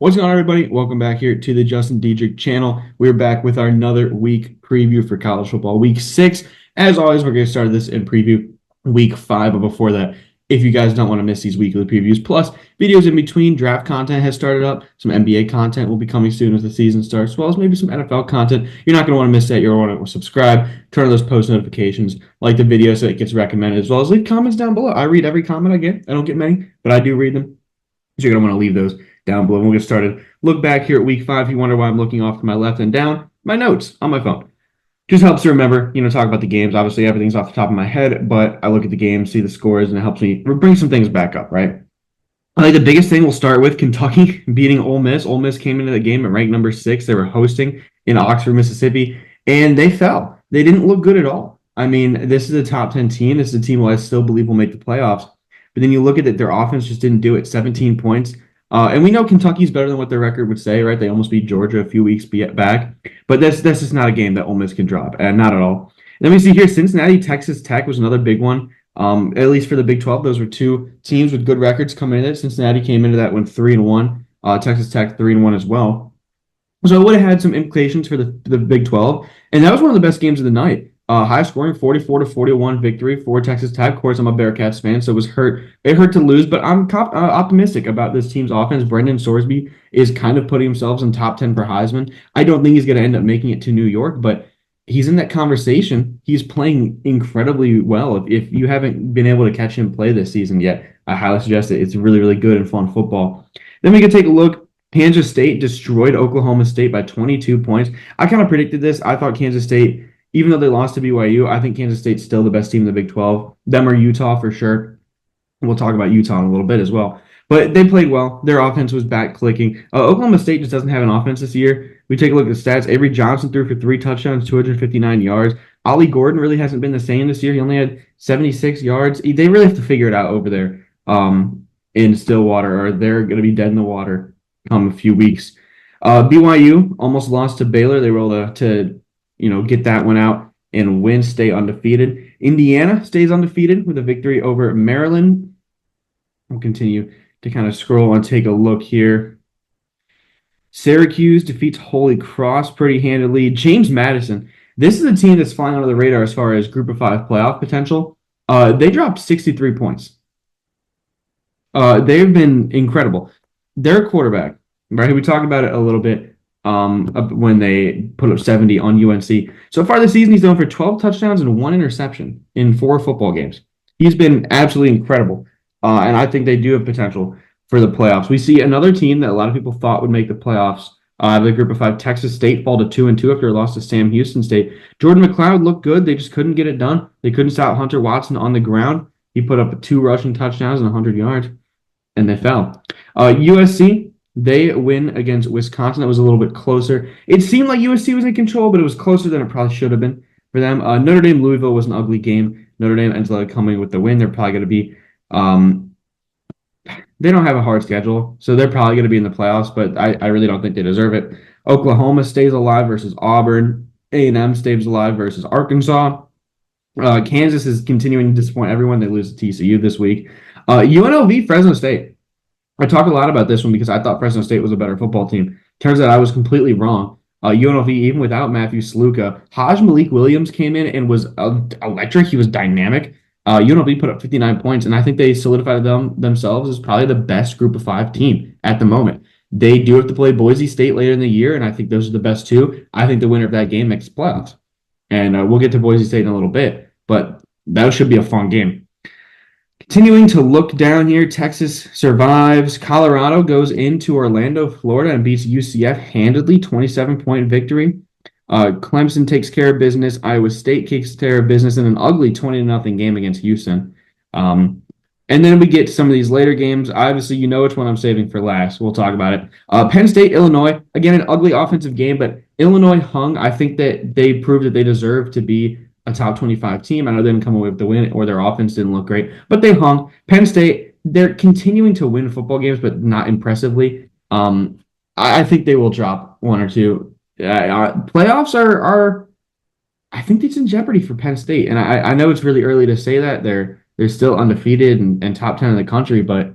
What's going on, everybody? Welcome back here to the Justin Diedrich channel. We're back with our another week preview for college football, week 6. As always, we're going to start this in preview week 5. But before that, if you guys don't want to miss these weekly previews, plus videos in between, draft content has started up. Some NBA content will be coming soon as the season starts, as well as maybe some NFL content. You're not going to want to miss that. You're going to want to subscribe, turn on those post notifications, like the video so it gets recommended, as well as leave comments down below. I read every comment I get. I don't get many, but I do read them. So you're going to want to leave those down below. We'll get started. Look back here at week 5. If you wonder why I'm looking off to my left and down, my notes on my phone. Just helps to remember, talk about the games. Obviously, everything's off the top of my head, but I look at the games, see the scores, and it helps me bring some things back up, right? I think the biggest thing we'll start with Kentucky beating Ole Miss. Ole Miss came into the game at rank number 6. They were hosting in Oxford, Mississippi, and they fell. They didn't look good at all. I mean, this is a top 10 team. This is a team who I still believe will make the playoffs. But then you look at it, their offense just didn't do it. 17 points. And we know Kentucky's better than what their record would say, right? They almost beat Georgia a few weeks back. But that's just not a game that Ole Miss can drop, and not at all. Let me see here. Cincinnati, Texas Tech was another big one. At least for the Big 12, those were two teams with good records coming in it. Cincinnati came into that with 3-1. Texas Tech 3-1 as well. So it would have had some implications for the Big 12. And that was one of the best games of the night. High scoring 44-41 victory for Texas Tech. Of course, I'm a Bearcats fan, so it hurt to lose, but I'm optimistic about this team's offense. Brendan Sorsby is kind of putting himself in top 10 for Heisman. I don't think he's going to end up making it to New York, but he's in that conversation. He's playing incredibly well. If you haven't been able to catch him play this season yet, I highly suggest it. It's really, really good and fun football. Then we can take a look. Kansas State destroyed Oklahoma State by 22 points. I kind of predicted this. I thought Kansas State, even though they lost to BYU, I think Kansas State's still the best team in the Big 12. Them or Utah for sure. We'll talk about Utah in a little bit as well. But they played well. Their offense was back clicking. Oklahoma State just doesn't have an offense this year. We take a look at the stats. Avery Johnson threw for 3 touchdowns, 259 yards. Ollie Gordon really hasn't been the same this year. He only had 76 yards. They really have to figure it out over there in Stillwater, or they're going to be dead in the water come a few weeks. BYU almost lost to Baylor. They were able to get that one out and win, stay undefeated. Indiana stays undefeated with a victory over Maryland. We'll continue to kind of scroll and take a look here. Syracuse defeats Holy Cross pretty handily. James Madison. This is a team that's flying under the radar as far as Group of 5 playoff potential. They dropped 63 points. They've been incredible. Their quarterback, right? We talked about it a little bit when they put up 70 on UNC. So far this season, he's thrown for 12 touchdowns and 1 interception in 4 football games. He's been absolutely incredible. And I think they do have potential for the playoffs. We see another team that a lot of people thought would make the playoffs. The Group of 5, Texas State, fall to 2-2 after a loss to Sam Houston State. Jordan McLeod looked good. They just couldn't get it done. They couldn't stop Hunter Watson on the ground. He put up 2 rushing touchdowns and 100 yards, and they fell. USC, they win against Wisconsin. That was a little bit closer. It seemed like USC was in control, but it was closer than it probably should have been for them. Notre Dame, Louisville was an ugly game. Notre Dame ends up coming with the win. They're probably going to be they don't have a hard schedule, so they're probably going to be in the playoffs, but I really don't think they deserve it. Oklahoma stays alive versus Auburn. A&M stays alive versus Arkansas. Kansas is continuing to disappoint everyone. They lose to TCU this week. UNLV, Fresno State. I talk a lot about this one because I thought Fresno State was a better football team. Turns out I was completely wrong. UNLV, even without Matthew Sluka, Hajj Malik Williams came in and was electric. He was dynamic. UNLV put up 59 points, and I think they solidified themselves as probably the best Group of 5 team at the moment. They do have to play Boise State later in the year, and I think those are the best 2. I think the winner of that game makes the playoffs. And we'll get to Boise State in a little bit, but that should be a fun game. Continuing to look down here, Texas survives. Colorado goes into Orlando, Florida, and beats UCF handedly, 27-point victory. Clemson takes care of business. Iowa State takes care of business in an ugly 20-0 game against Houston. And then we get to some of these later games. Obviously, you know which one I'm saving for last. We'll talk about it. Penn State, Illinois. Again, an ugly offensive game, but Illinois hung. I think that they proved that they deserve to be a top 25 team. I know they didn't come away with the win, or their offense didn't look great, but they hung. Penn State, they're continuing to win football games, but not impressively. I think they will drop 1 or 2. Playoffs are I think it's in jeopardy for Penn State, and I know it's really early to say that they're still undefeated and top 10 in the country, but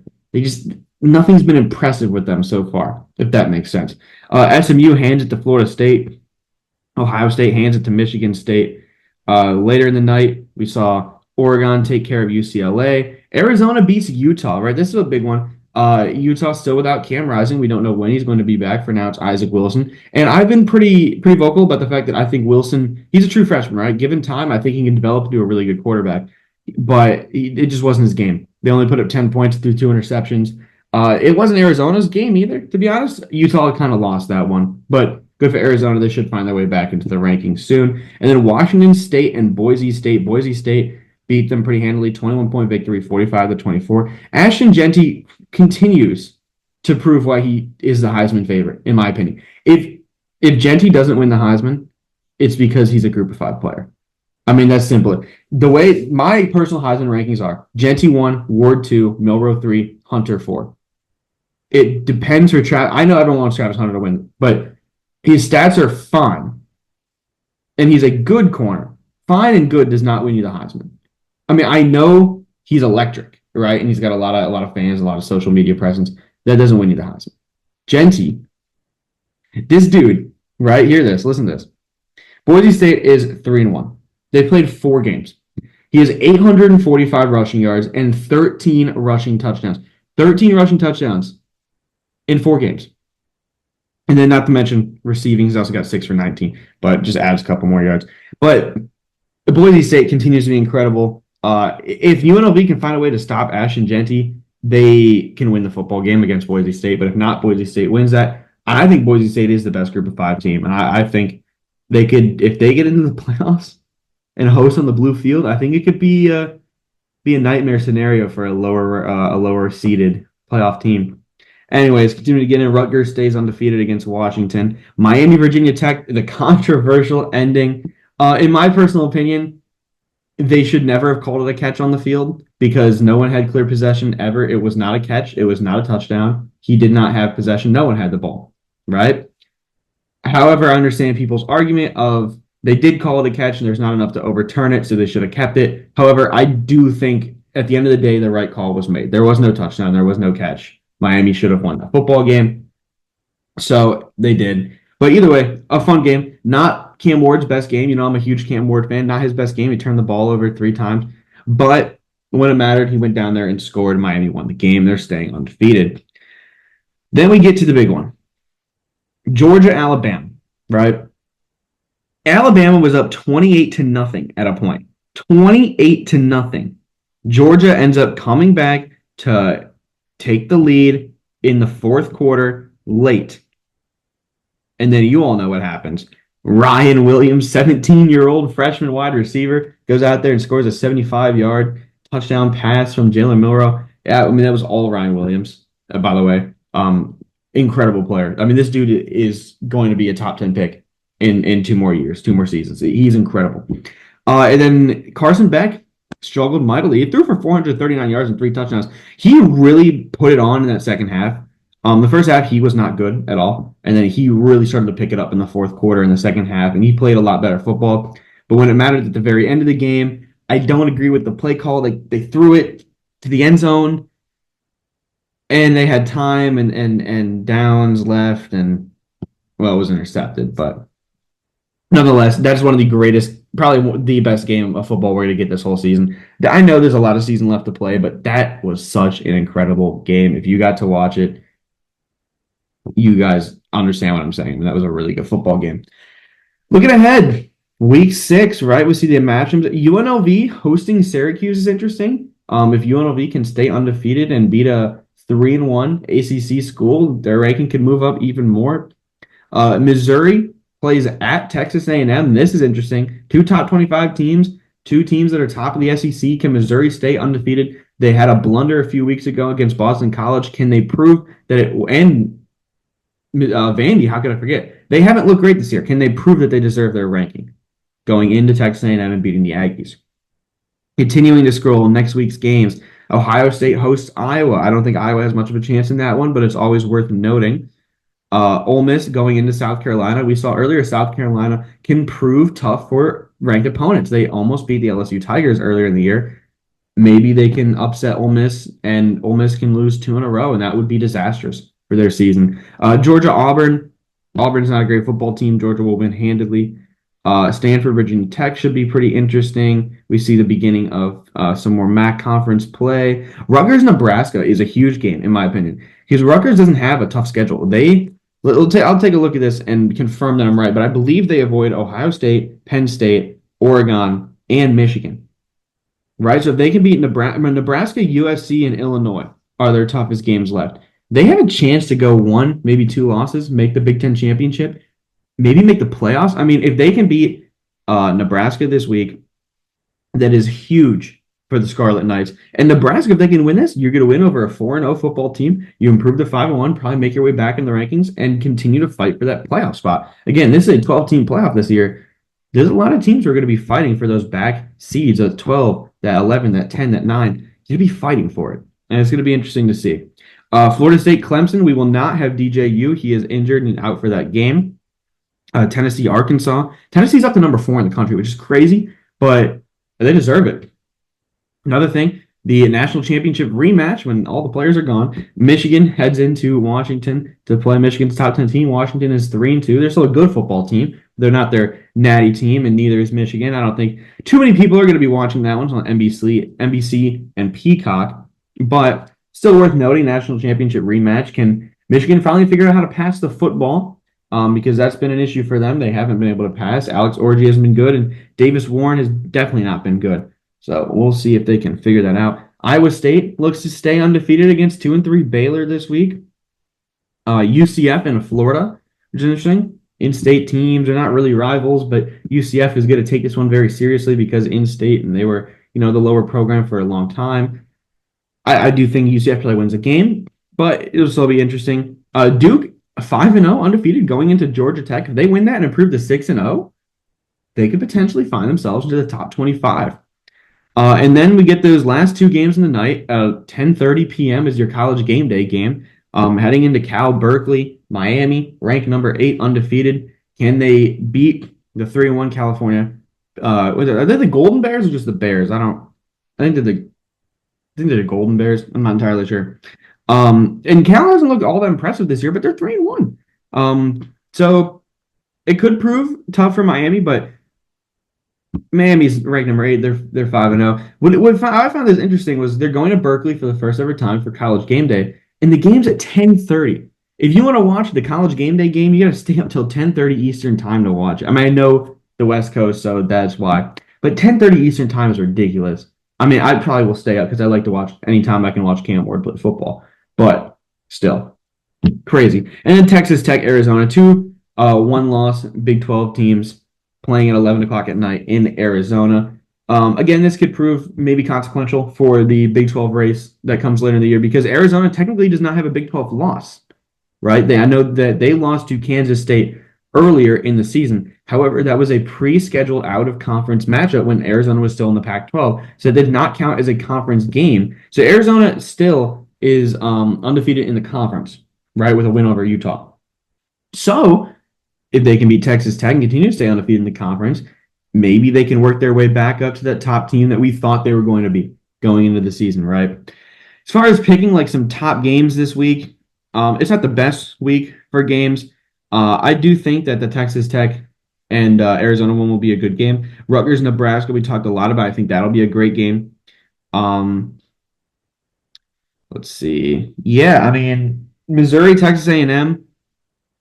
nothing's been impressive with them so far, if that makes sense. SMU hands it to Florida State. Ohio State hands it to Michigan State. Later in the night, we saw Oregon take care of UCLA. Arizona beats Utah, right? This is a big one. Utah still without Cam Rising. We don't know when he's going to be back. For now, it's Isaac Wilson. And I've been pretty vocal about the fact that I think Wilson, he's a true freshman, right? Given time, I think he can develop into a really good quarterback. But it just wasn't his game. They only put up 10 points through 2 interceptions. It wasn't Arizona's game either, to be honest. Utah kind of lost that one. But good for Arizona. They should find their way back into the rankings soon. And then Washington State and Boise State. Boise State beat them pretty handily, 21-point victory, 45-24. Ashton Jeanty continues to prove why he is the Heisman favorite, in my opinion. If Jeanty doesn't win the Heisman, it's because he's a Group of 5 player. I mean, that's simple. The way my personal Heisman rankings are: Jeanty 1, Ward 2, Milroe 3, Hunter 4. It depends for Travis. I know everyone wants Travis Hunter to win, but his stats are fine, and he's a good corner. Fine and good does not win you the Heisman. I mean, I know he's electric, right? And he's got a lot of fans, a lot of social media presence. That doesn't win you the Heisman. Jeanty, this dude, right? Hear this. Listen to this. Boise State is 3-1. They played 4 games. He has 845 rushing yards and 13 rushing touchdowns. 13 rushing touchdowns in 4 games. And then not to mention receiving, he's also got 6 for 19, but just adds a couple more yards. But Boise State continues to be incredible. If UNLV can find a way to stop Ashton Jeanty, they can win the football game against Boise State. But if not, Boise State wins that. I think Boise State is the best Group of 5 team. And I think they could, if they get into the playoffs and host on the blue field, I think it could be a nightmare scenario for a lower seeded playoff team. Anyways, continue to get in. Rutgers stays undefeated against Washington. Miami, Virginia Tech, the controversial ending. In my personal opinion, they should never have called it a catch on the field because no one had clear possession ever. It was not a catch. It was not a touchdown. He did not have possession. No one had the ball, right? However, I understand people's argument of they did call it a catch and there's not enough to overturn it, so they should have kept it. However, I do think at the end of the day, the right call was made. There was no touchdown. There was no catch. Miami should have won the football game. So they did. But either way, a fun game. Not Cam Ward's best game. You know, I'm a huge Cam Ward fan. Not his best game. He turned the ball over 3 times. But when it mattered, he went down there and scored. Miami won the game. They're staying undefeated. Then we get to the big one. Georgia, Alabama, right? Alabama was up 28-0 at a point. 28-0. Georgia ends up coming back to take the lead in the 4th quarter late. And then you all know what happens. Ryan Williams, 17-year-old freshman wide receiver, goes out there and scores a 75-yard touchdown pass from Jalen Milroe. Yeah, I mean, that was all Ryan Williams, by the way. Incredible player. I mean, this dude is going to be a top 10 pick in 2 more years, 2 more seasons. He's incredible. And then Carson Beck struggled mightily. He threw for 439 yards and 3 touchdowns. He really put it on in that second half. The first half, he was not good at all. And then he really started to pick it up in the 4th quarter in the second half, and he played a lot better football. But when it mattered at the very end of the game, I don't agree with the play call. They threw it to the end zone, and they had time and downs left, and, well, it was intercepted. But nonetheless, that's one of the greatest, probably the best game of football we're going to get this whole season. I know there's a lot of season left to play, but that was such an incredible game. If you got to watch it, you guys understand what I'm saying. That was a really good football game. Looking ahead, week 6, right? We see the matchups. UNLV hosting Syracuse is interesting. If UNLV can stay undefeated and beat a 3-1 ACC school, their ranking could move up even more. Missouri plays at Texas A&M. This is interesting. 2 top 25 teams, 2 teams that are top of the SEC. Can Missouri stay undefeated? They had a blunder a few weeks ago against Boston College. Can they prove that it and Vandy, how could I forget? They haven't looked great this year. Can they prove that they deserve their ranking going into Texas A&M and beating the Aggies? Continuing to scroll next week's games, Ohio State hosts Iowa. I don't think Iowa has much of a chance in that one, but it's always worth noting. Ole Miss going into South Carolina. We saw earlier South Carolina can prove tough for ranked opponents. They almost beat the LSU Tigers earlier in the year. maybe they can upset Ole Miss, and Ole Miss can lose 2 in a row, and that would be disastrous for their season. Georgia, Auburn. Auburn's not a great football team. Georgia will win handedly. Stanford, Virginia Tech should be pretty interesting. We see the beginning of some more MAC conference play. Rutgers, Nebraska is a huge game, in my opinion, because Rutgers doesn't have a tough schedule. I'll take a look at this and confirm that I'm right, but I believe they avoid Ohio State, Penn State, Oregon, and Michigan. Right? So if they can beat Nebraska, USC, and Illinois are their toughest games left. They have a chance to go 1, maybe 2 losses, make the Big Ten championship, maybe make the playoffs. I mean, if they can beat Nebraska this week, that is huge for the Scarlet Knights. And Nebraska, if they can win this, you're going to win over a 4-0 football team. You improve to 5-1, probably make your way back in the rankings, and continue to fight for that playoff spot. Again, this is a 12-team playoff this year. There's a lot of teams who are going to be fighting for those back seeds, that 12, that 11, that 10, that 9. You're going to be fighting for it. And it's going to be interesting to see. Florida State, Clemson, we will not have DJU. He is injured and out for that game. Tennessee, Arkansas. Tennessee's up to number 4 in the country, which is crazy, but they deserve it. Another thing, the national championship rematch when all the players are gone. Michigan heads into Washington to play Michigan's top 10 team. Washington is 3-2. They're still a good football team. They're not their natty team, and neither is Michigan. I don't think too many people are going to be watching that one on NBC and Peacock, but still worth noting, national championship rematch. Can Michigan finally figure out how to pass the football? Because that's been an issue for them. They haven't been able to pass. Alex Orji hasn't been good, and Davis Warren has definitely not been good. So we'll see if they can figure that out. Iowa State looks to stay undefeated against 2-3 Baylor this week. UCF and Florida, which is interesting. In-state teams are not really rivals, but UCF is going to take this one very seriously because in-state, and they were, the lower program for a long time. I do think UCF probably wins a game, but it'll still be interesting. Duke, 5-0 undefeated going into Georgia Tech. If they win that and improve to 6-0, they could potentially find themselves into the top 25. And then we get those last 2 games in the night. 10:30 p.m. is your college game day game. Heading into Cal, Berkeley, Miami, ranked number 8, undefeated. Can they beat the 3-1 California? Are they the Golden Bears or just the Bears? I think they're the Golden Bears. I'm not entirely sure. And Cal hasn't looked all that impressive this year, but they're 3-1. So it could prove tough for Miami, but Miami's ranked number 8. They're 5-0. What I found this interesting was they're going to Berkeley for the first ever time for college game day, and the game's at 10:30. If you want to watch the college game day game, you got to stay up till 10:30 Eastern time to watch. I mean, I know the West Coast, so that's why. But 10:30 Eastern time is ridiculous. I mean, I probably will stay up because I like to watch anytime I can watch Cam Ward play football. But still, crazy. And then Texas Tech, Arizona, 2 one-loss Big 12 teams playing at 11 o'clock at night in Arizona. Again, this could prove maybe consequential for the Big 12 race that comes later in the year because Arizona technically does not have a Big 12 loss, right? I know that they lost to Kansas State earlier in the season. However, that was a pre-scheduled out-of-conference matchup when Arizona was still in the Pac-12, so it did not count as a conference game. So Arizona still is undefeated in the conference, right, with a win over Utah. So if they can beat Texas Tech and continue to stay undefeated in the conference, maybe they can work their way back up to that top team that we thought they were going to be going into the season, right? As far as picking like some top games this week, it's not the best week for games. I do think that the Texas Tech and Arizona one will be a good game. Rutgers, Nebraska, we talked a lot about. I think that'll be a great game. Let's see. Yeah, I mean, Missouri, Texas A&M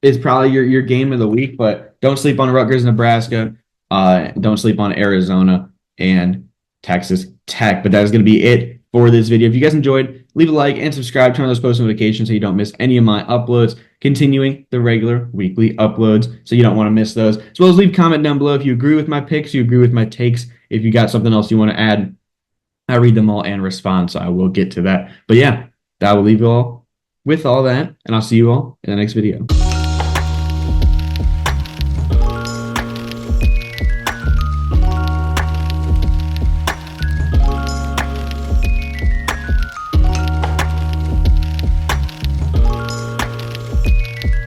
is probably your game of the week, but don't sleep on Rutgers, Nebraska. Don't sleep on Arizona and Texas Tech. But that is going to be it for this video. If you guys enjoyed, leave a like and subscribe. Turn on those post notifications so you don't miss any of my uploads. Continuing the regular weekly uploads so you don't want to miss those. As well as leave a comment down below if you agree with my picks, you agree with my takes. If you got something else you want to add, I read them all and respond, so I will get to that. But yeah, that will leave you all with all that, and I'll see you all in the next video.